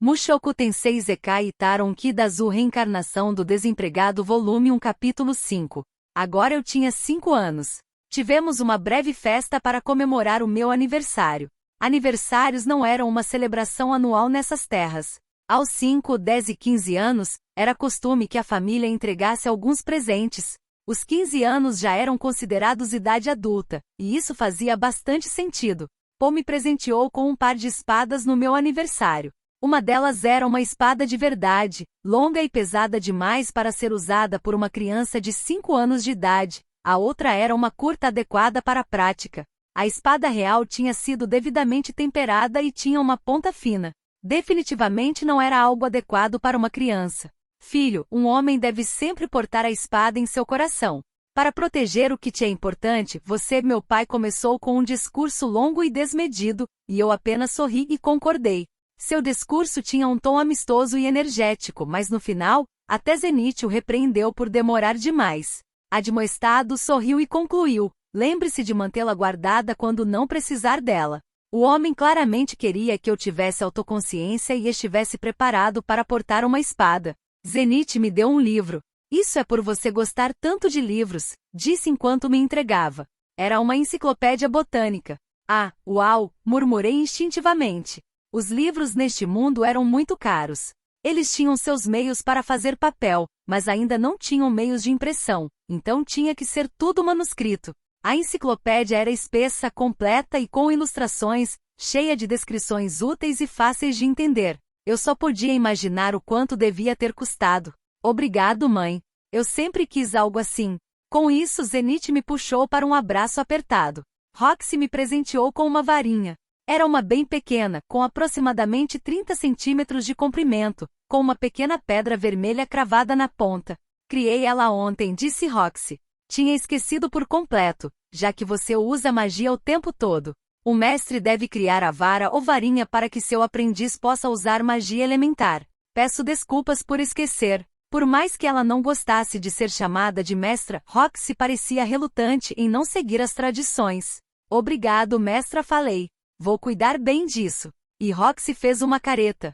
Mushoku Tensei Isekai Itaron Kidazu Reencarnação do Desempregado Volume 1 Capítulo 5. Agora eu tinha 5 anos. Tivemos uma breve festa para comemorar o meu aniversário. Aniversários não eram uma celebração anual nessas terras. Aos 5, 10 e 15 anos, era costume que a família entregasse alguns presentes. Os 15 anos já eram considerados idade adulta, e isso fazia bastante sentido. Paul me presenteou com um par de espadas no meu aniversário. Uma delas era uma espada de verdade, longa e pesada demais para ser usada por uma criança de 5 anos de idade. A outra era uma curta adequada para a prática. A espada real tinha sido devidamente temperada e tinha uma ponta fina. Definitivamente não era algo adequado para uma criança. Filho, um homem deve sempre portar a espada em seu coração. Para proteger o que te é importante, meu pai começou com um discurso longo e desmedido, e eu apenas sorri e concordei. Seu discurso tinha um tom amistoso e energético, mas no final, até Zenith o repreendeu por demorar demais. Admoestado sorriu e concluiu: lembre-se de mantê-la guardada quando não precisar dela. O homem claramente queria que eu tivesse autoconsciência e estivesse preparado para portar uma espada. Zenith me deu um livro. Isso é por você gostar tanto de livros, disse enquanto me entregava. Era uma enciclopédia botânica. Ah, uau, murmurei instintivamente. Os livros neste mundo eram muito caros. Eles tinham seus meios para fazer papel, mas ainda não tinham meios de impressão, então tinha que ser tudo manuscrito. A enciclopédia era espessa, completa e com ilustrações, cheia de descrições úteis e fáceis de entender. Eu só podia imaginar o quanto devia ter custado. Obrigado, mãe. Eu sempre quis algo assim. Com isso, Zenith me puxou para um abraço apertado. Roxy me presenteou com uma varinha. Era uma bem pequena, com aproximadamente 30 centímetros de comprimento, com uma pequena pedra vermelha cravada na ponta. Criei ela ontem, disse Roxy. Tinha esquecido por completo, já que você usa magia o tempo todo. O mestre deve criar a vara ou varinha para que seu aprendiz possa usar magia elementar. Peço desculpas por esquecer. Por mais que ela não gostasse de ser chamada de mestra, Roxy parecia relutante em não seguir as tradições. Obrigado, mestra, falei. Vou cuidar bem disso. E Roxy fez uma careta.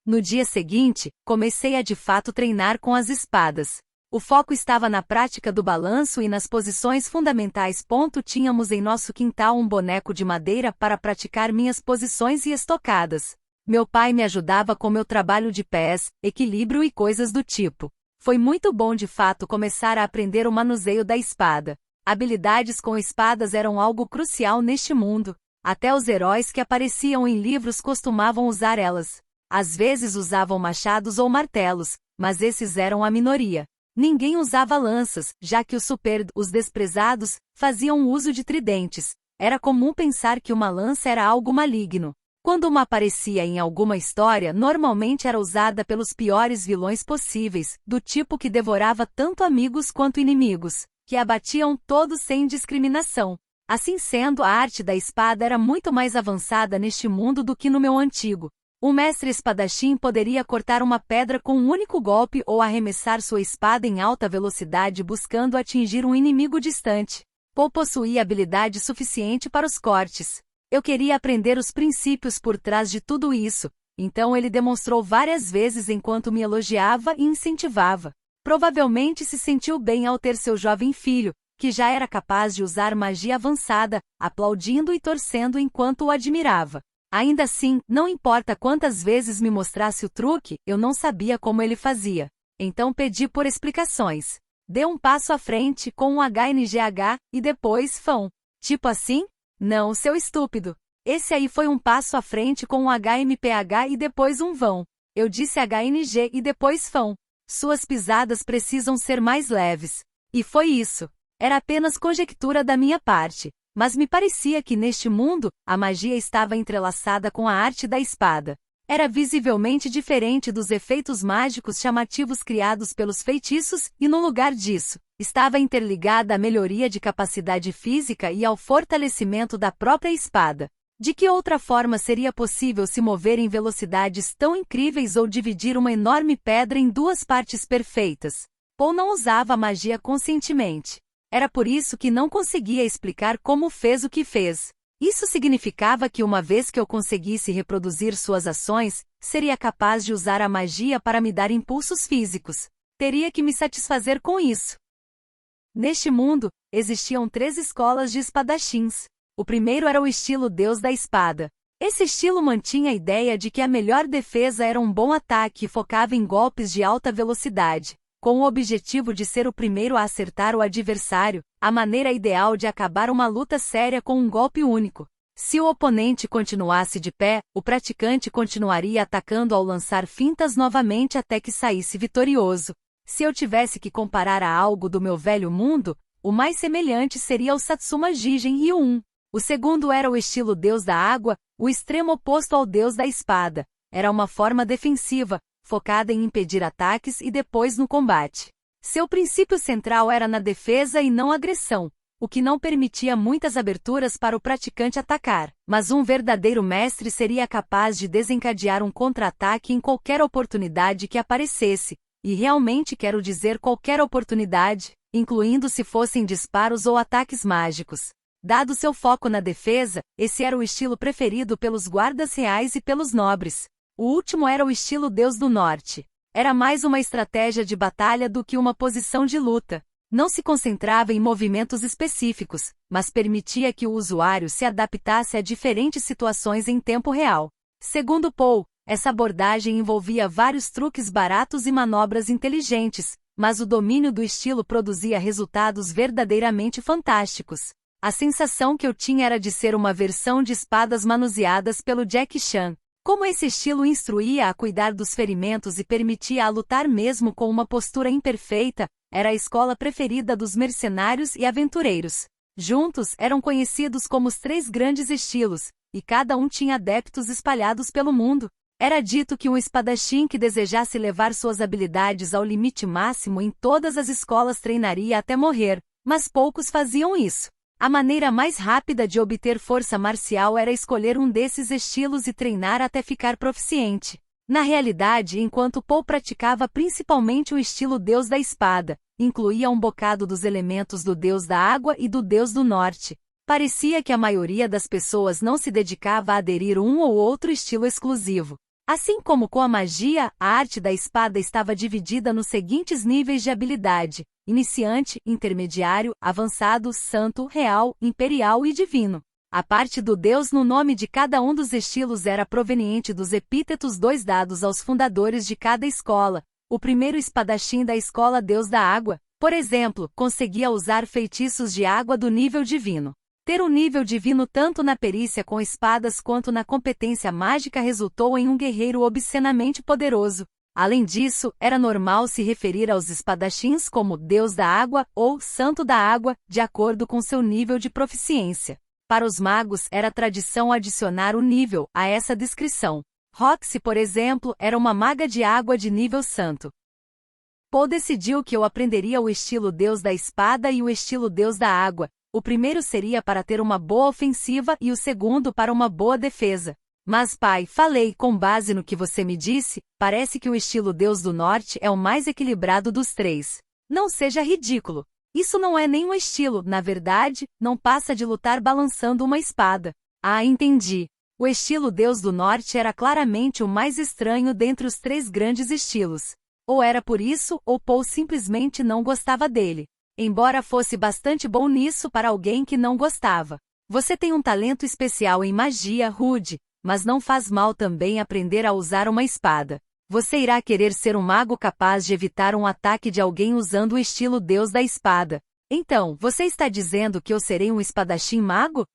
No dia seguinte, comecei a de fato treinar com as espadas. O foco estava na prática do balanço e nas posições fundamentais. Tínhamos em nosso quintal um boneco de madeira para praticar minhas posições e estocadas. Meu pai me ajudava com meu trabalho de pés, equilíbrio e coisas do tipo. Foi muito bom de fato começar a aprender o manuseio da espada. Habilidades com espadas eram algo crucial neste mundo. Até os heróis que apareciam em livros costumavam usar elas. Às vezes usavam machados ou martelos, mas esses eram a minoria. Ninguém usava lanças, já que os desprezados, faziam uso de tridentes. Era comum pensar que uma lança era algo maligno. Quando uma aparecia em alguma história, normalmente era usada pelos piores vilões possíveis, do tipo que devorava tanto amigos quanto inimigos, que abatiam todos sem discriminação. Assim sendo, a arte da espada era muito mais avançada neste mundo do que no meu antigo. O mestre espadachim poderia cortar uma pedra com um único golpe ou arremessar sua espada em alta velocidade buscando atingir um inimigo distante. Paul possuía habilidade suficiente para os cortes. Eu queria aprender os princípios por trás de tudo isso, então ele demonstrou várias vezes enquanto me elogiava e incentivava. Provavelmente se sentiu bem ao ter seu jovem filho, que já era capaz de usar magia avançada, aplaudindo e torcendo enquanto o admirava. Ainda assim, não importa quantas vezes me mostrasse o truque, eu não sabia como ele fazia. Então pedi por explicações. Dê um passo à frente com um HNGH e depois FAM. Tipo assim? Não, seu estúpido. Esse aí foi um passo à frente com um HMPH e depois um vão. Eu disse HNG e depois FAM. Suas pisadas precisam ser mais leves. E foi isso. Era apenas conjectura da minha parte, mas me parecia que neste mundo, a magia estava entrelaçada com a arte da espada. Era visivelmente diferente dos efeitos mágicos chamativos criados pelos feitiços e, no lugar disso, estava interligada à melhoria de capacidade física e ao fortalecimento da própria espada. De que outra forma seria possível se mover em velocidades tão incríveis ou dividir uma enorme pedra em duas partes perfeitas? Paul não usava a magia conscientemente. Era por isso que não conseguia explicar como fez o que fez. Isso significava que uma vez que eu conseguisse reproduzir suas ações, seria capaz de usar a magia para me dar impulsos físicos. Teria que me satisfazer com isso. Neste mundo, existiam 3 escolas de espadachins. O primeiro era o estilo Deus da Espada. Esse estilo mantinha a ideia de que a melhor defesa era um bom ataque e focava em golpes de alta velocidade. Com o objetivo de ser o primeiro a acertar o adversário, a maneira ideal de acabar uma luta séria com um golpe único. Se o oponente continuasse de pé, o praticante continuaria atacando ao lançar fintas novamente até que saísse vitorioso. Se eu tivesse que comparar a algo do meu velho mundo, o mais semelhante seria o Satsuma Jigen Ryu-1. O segundo era o estilo Deus da Água, o extremo oposto ao Deus da Espada. Era uma forma defensiva, focada em impedir ataques e depois no combate. Seu princípio central era na defesa e não agressão, o que não permitia muitas aberturas para o praticante atacar, mas um verdadeiro mestre seria capaz de desencadear um contra-ataque em qualquer oportunidade que aparecesse, e realmente quero dizer qualquer oportunidade, incluindo se fossem disparos ou ataques mágicos. Dado seu foco na defesa, esse era o estilo preferido pelos guardas reais e pelos nobres. O último era o estilo Deus do Norte. Era mais uma estratégia de batalha do que uma posição de luta. Não se concentrava em movimentos específicos, mas permitia que o usuário se adaptasse a diferentes situações em tempo real. Segundo Paul, essa abordagem envolvia vários truques baratos e manobras inteligentes, mas o domínio do estilo produzia resultados verdadeiramente fantásticos. A sensação que eu tinha era de ser uma versão de espadas manuseadas pelo Jackie Chan. Como esse estilo instruía a cuidar dos ferimentos e permitia a lutar mesmo com uma postura imperfeita, era a escola preferida dos mercenários e aventureiros. Juntos, eram conhecidos como os 3 grandes estilos, e cada um tinha adeptos espalhados pelo mundo. Era dito que um espadachim que desejasse levar suas habilidades ao limite máximo em todas as escolas treinaria até morrer, mas poucos faziam isso. A maneira mais rápida de obter força marcial era escolher um desses estilos e treinar até ficar proficiente. Na realidade, enquanto Paul praticava principalmente o estilo Deus da Espada, incluía um bocado dos elementos do Deus da Água e do Deus do Norte. Parecia que a maioria das pessoas não se dedicava a aderir um ou outro estilo exclusivo. Assim como com a magia, a arte da espada estava dividida nos seguintes níveis de habilidade: iniciante, intermediário, avançado, santo, real, imperial e divino. A parte do Deus no nome de cada um dos estilos era proveniente dos epítetos 2 dados aos fundadores de cada escola. O primeiro espadachim da escola Deus da Água, por exemplo, conseguia usar feitiços de água do nível divino. Ter um nível divino tanto na perícia com espadas quanto na competência mágica resultou em um guerreiro obscenamente poderoso. Além disso, era normal se referir aos espadachins como Deus da Água ou Santo da Água, de acordo com seu nível de proficiência. Para os magos, era tradição adicionar o nível a essa descrição. Roxy, por exemplo, era uma maga de água de nível santo. Paul decidiu que eu aprenderia o estilo Deus da Espada e o estilo Deus da Água. O primeiro seria para ter uma boa ofensiva e o segundo para uma boa defesa. Mas pai, falei, com base no que você me disse, parece que o estilo Deus do Norte é o mais equilibrado dos 3. Não seja ridículo. Isso não é nem um estilo, na verdade, não passa de lutar balançando uma espada. Ah, entendi. O estilo Deus do Norte era claramente o mais estranho dentre os 3 grandes estilos. Ou era por isso, ou Paul simplesmente não gostava dele. Embora fosse bastante bom nisso para alguém que não gostava. Você tem um talento especial em magia, Rude, mas não faz mal também aprender a usar uma espada. Você irá querer ser um mago capaz de evitar um ataque de alguém usando o estilo Deus da Espada. Então, você está dizendo que eu serei um espadachim mago?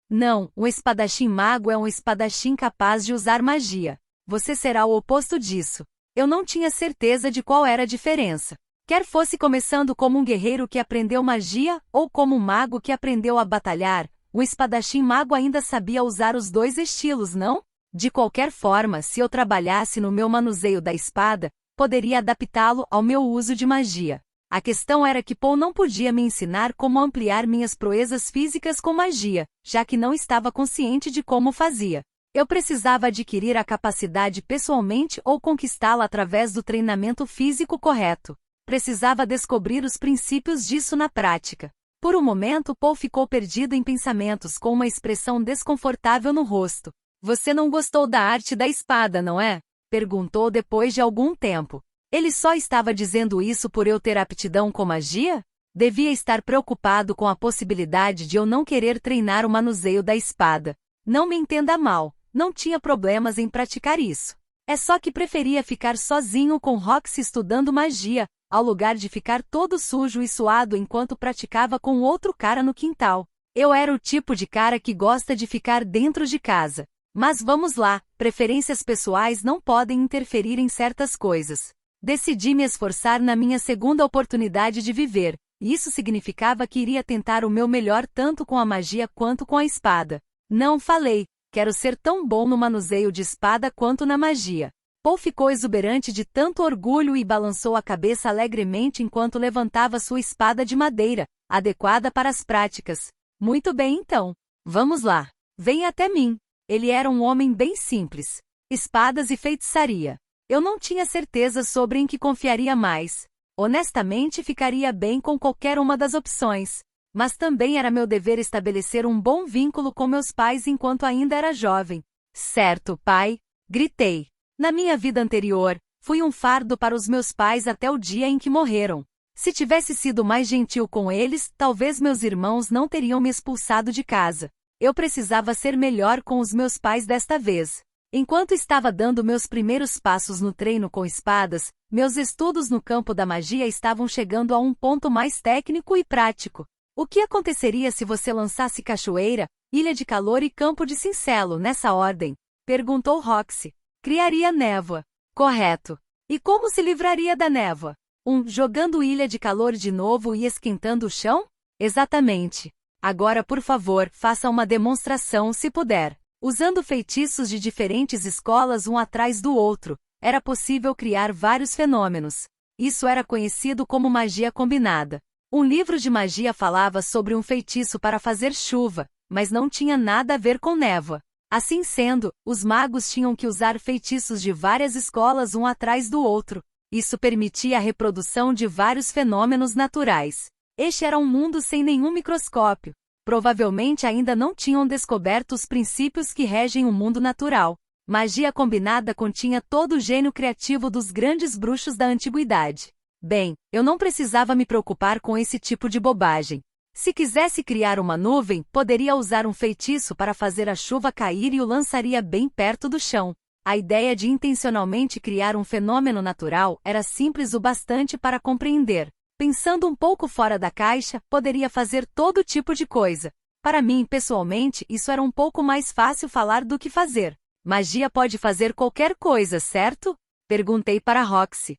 Não, um espadachim mago é um espadachim capaz de usar magia. Você será o oposto disso. Eu não tinha certeza de qual era a diferença. Quer fosse começando como um guerreiro que aprendeu magia, ou como um mago que aprendeu a batalhar, o espadachim mago ainda sabia usar os 2 estilos, não? De qualquer forma, se eu trabalhasse no meu manuseio da espada, poderia adaptá-lo ao meu uso de magia. A questão era que Paul não podia me ensinar como ampliar minhas proezas físicas com magia, já que não estava consciente de como fazia. Eu precisava adquirir a capacidade pessoalmente ou conquistá-la através do treinamento físico correto. Precisava descobrir os princípios disso na prática. Por um momento Paul ficou perdido em pensamentos com uma expressão desconfortável no rosto. Você não gostou da arte da espada, não é? Perguntou depois de algum tempo. Ele só estava dizendo isso por eu ter aptidão com magia? Devia estar preocupado com a possibilidade de eu não querer treinar o manuseio da espada. Não me entenda mal, não tinha problemas em praticar isso. É só que preferia ficar sozinho com Roxy estudando magia, ao lugar de ficar todo sujo e suado enquanto praticava com outro cara no quintal. Eu era o tipo de cara que gosta de ficar dentro de casa. Mas vamos lá, preferências pessoais não podem interferir em certas coisas. Decidi me esforçar na minha segunda oportunidade de viver, e isso significava que iria tentar o meu melhor tanto com a magia quanto com a espada. Não falei, quero ser tão bom no manuseio de espada quanto na magia. Paul ficou exuberante de tanto orgulho e balançou a cabeça alegremente enquanto levantava sua espada de madeira, adequada para as práticas. Muito bem então. Vamos lá. Venha até mim. Ele era um homem bem simples. Espadas e feitiçaria. Eu não tinha certeza sobre em que confiaria mais. Honestamente, ficaria bem com qualquer uma das opções. Mas também era meu dever estabelecer um bom vínculo com meus pais enquanto ainda era jovem. Certo, pai? Gritei. Na minha vida anterior, fui um fardo para os meus pais até o dia em que morreram. Se tivesse sido mais gentil com eles, talvez meus irmãos não teriam me expulsado de casa. Eu precisava ser melhor com os meus pais desta vez. Enquanto estava dando meus primeiros passos no treino com espadas, meus estudos no campo da magia estavam chegando a um ponto mais técnico e prático. O que aconteceria se você lançasse cachoeira, ilha de calor e campo de cincelo nessa ordem? Perguntou Roxy. Criaria névoa. Correto. E como se livraria da névoa? Jogando ilha de calor de novo e esquentando o chão? Exatamente. Agora, por favor, faça uma demonstração se puder. Usando feitiços de diferentes escolas um atrás do outro, era possível criar vários fenômenos. Isso era conhecido como magia combinada. Um livro de magia falava sobre um feitiço para fazer chuva, mas não tinha nada a ver com névoa. Assim sendo, os magos tinham que usar feitiços de várias escolas um atrás do outro. Isso permitia a reprodução de vários fenômenos naturais. Este era um mundo sem nenhum microscópio. Provavelmente ainda não tinham descoberto os princípios que regem o mundo natural. Magia combinada continha todo o gênio criativo dos grandes bruxos da antiguidade. Bem, eu não precisava me preocupar com esse tipo de bobagem. Se quisesse criar uma nuvem, poderia usar um feitiço para fazer a chuva cair e o lançaria bem perto do chão. A ideia de intencionalmente criar um fenômeno natural era simples o bastante para compreender. Pensando um pouco fora da caixa, poderia fazer todo tipo de coisa. Para mim, pessoalmente, isso era um pouco mais fácil falar do que fazer. Magia pode fazer qualquer coisa, certo? Perguntei para Roxy.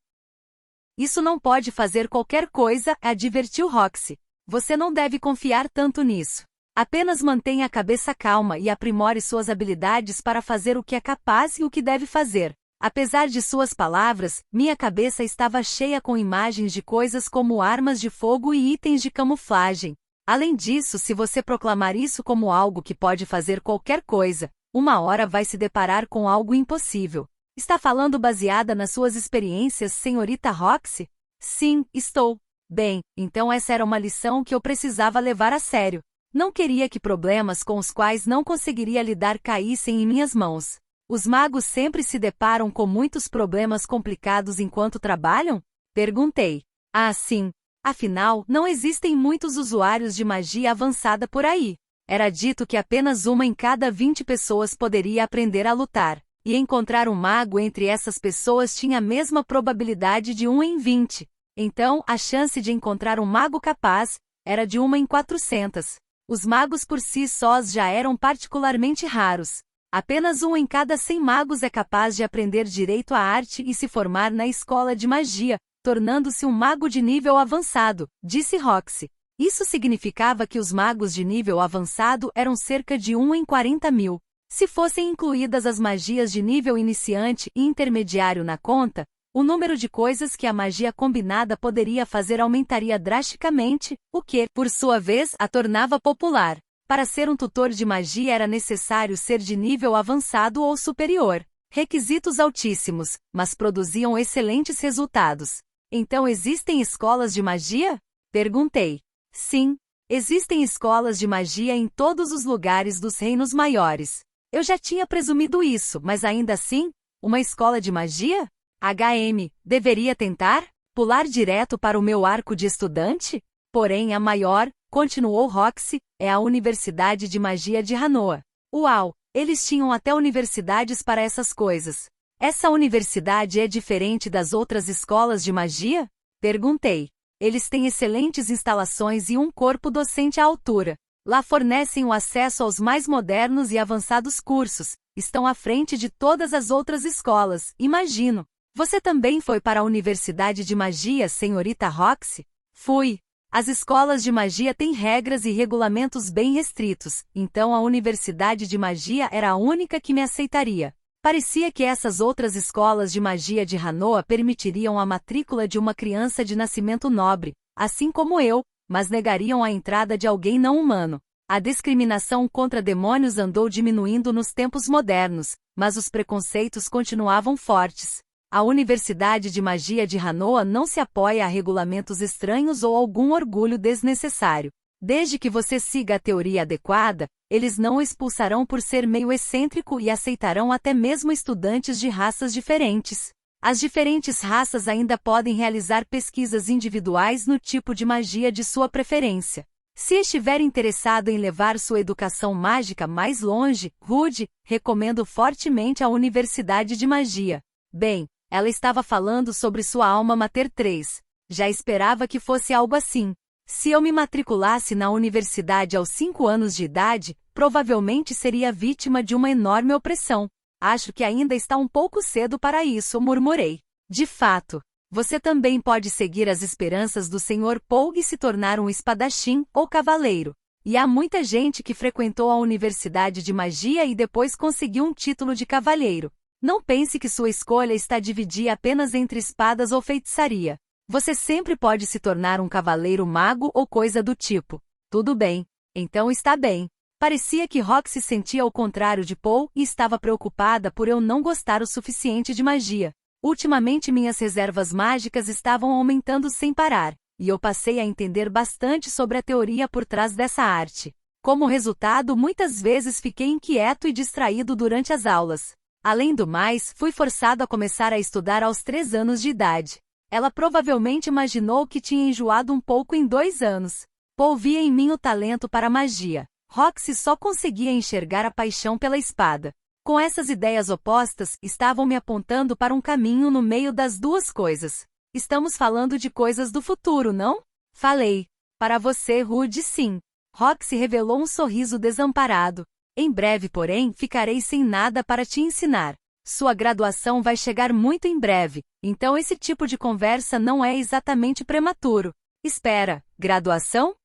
Isso não pode fazer qualquer coisa, advertiu Roxy. Você não deve confiar tanto nisso. Apenas mantenha a cabeça calma e aprimore suas habilidades para fazer o que é capaz e o que deve fazer. Apesar de suas palavras, minha cabeça estava cheia com imagens de coisas como armas de fogo e itens de camuflagem. Além disso, se você proclamar isso como algo que pode fazer qualquer coisa, uma hora vai se deparar com algo impossível. Está falando baseada nas suas experiências, senhorita Roxy? Sim, estou. Bem, então essa era uma lição que eu precisava levar a sério. Não queria que problemas com os quais não conseguiria lidar caíssem em minhas mãos. Os magos sempre se deparam com muitos problemas complicados enquanto trabalham? Perguntei. Ah, sim. Afinal, não existem muitos usuários de magia avançada por aí. Era dito que apenas uma em cada 20 pessoas poderia aprender a lutar. E encontrar um mago entre essas pessoas tinha a mesma probabilidade de 1 em 20. Então, a chance de encontrar um mago capaz era de 1 em 400. Os magos por si sós já eram particularmente raros. Apenas 1 em cada 100 magos é capaz de aprender direito à arte e se formar na escola de magia, tornando-se um mago de nível avançado, disse Roxy. Isso significava que os magos de nível avançado eram cerca de 1 em 40.000. Se fossem incluídas as magias de nível iniciante e intermediário na conta, o número de coisas que a magia combinada poderia fazer aumentaria drasticamente, o que, por sua vez, a tornava popular. Para ser um tutor de magia era necessário ser de nível avançado ou superior. Requisitos altíssimos, mas produziam excelentes resultados. Então existem escolas de magia? Perguntei. Sim, Existem escolas de magia em todos os lugares dos reinos maiores. Eu já tinha presumido isso, mas ainda assim, uma escola de magia? Deveria tentar? Pular direto para o meu arco de estudante? Porém, a maior, continuou Roxy, é a Universidade de Magia de Hanoa. Uau! Eles tinham até universidades para essas coisas. Essa universidade é diferente das outras escolas de magia? Perguntei. Eles têm excelentes instalações e um corpo docente à altura. Lá fornecem o acesso aos mais modernos e avançados cursos. Estão à frente de todas as outras escolas, imagino. Você também foi para a Universidade de Magia, senhorita Roxy? Fui. As escolas de magia têm regras e regulamentos bem restritos, então a Universidade de Magia era a única que me aceitaria. Parecia que essas outras escolas de magia de Hanoa permitiriam a matrícula de uma criança de nascimento nobre, assim como eu, mas negariam a entrada de alguém não humano. A discriminação contra demônios andou diminuindo nos tempos modernos, mas os preconceitos continuavam fortes. A Universidade de Magia de Hanoa não se apoia a regulamentos estranhos ou algum orgulho desnecessário. Desde que você siga a teoria adequada, eles não o expulsarão por ser meio excêntrico e aceitarão até mesmo estudantes de raças diferentes. As diferentes raças ainda podem realizar pesquisas individuais no tipo de magia de sua preferência. Se estiver interessado em levar sua educação mágica mais longe, Rude, recomendo fortemente a Universidade de Magia. Bem, ela estava falando sobre sua alma mater 3. Já esperava que fosse algo assim. Se eu me matriculasse na universidade aos 5 anos de idade, provavelmente seria vítima de uma enorme opressão. Acho que ainda está um pouco cedo para isso, murmurei. De fato, você também pode seguir as esperanças do Sr. Pogue e se tornar um espadachim ou cavaleiro. E há muita gente que frequentou a Universidade de Magia e depois conseguiu um título de cavalheiro. Não pense que sua escolha está dividida apenas entre espadas ou feitiçaria. Você sempre pode se tornar um cavaleiro mago ou coisa do tipo. Tudo bem. Então está bem. Parecia que Roxy sentia o contrário de Paul e estava preocupada por eu não gostar o suficiente de magia. Ultimamente minhas reservas mágicas estavam aumentando sem parar, e eu passei a entender bastante sobre a teoria por trás dessa arte. Como resultado, muitas vezes fiquei inquieto e distraído durante as aulas. Além do mais, fui forçado a começar a estudar aos 3 anos de idade. Ela provavelmente imaginou que tinha enjoado um pouco em 2 anos. Paul via em mim o talento para a magia. Roxy só conseguia enxergar a paixão pela espada. Com essas ideias opostas, estavam me apontando para um caminho no meio das duas coisas. Estamos falando de coisas do futuro, não? Falei. Para você, Rude, sim. Roxy revelou um sorriso desamparado. Em breve, porém, ficarei sem nada para te ensinar. Sua graduação vai chegar muito em breve, então esse tipo de conversa não é exatamente prematuro. Espera, graduação?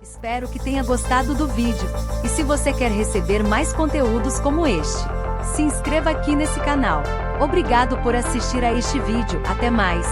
Espero que tenha gostado do vídeo. E se você quer receber mais conteúdos como este, se inscreva aqui nesse canal. Obrigado por assistir a este vídeo. Até mais!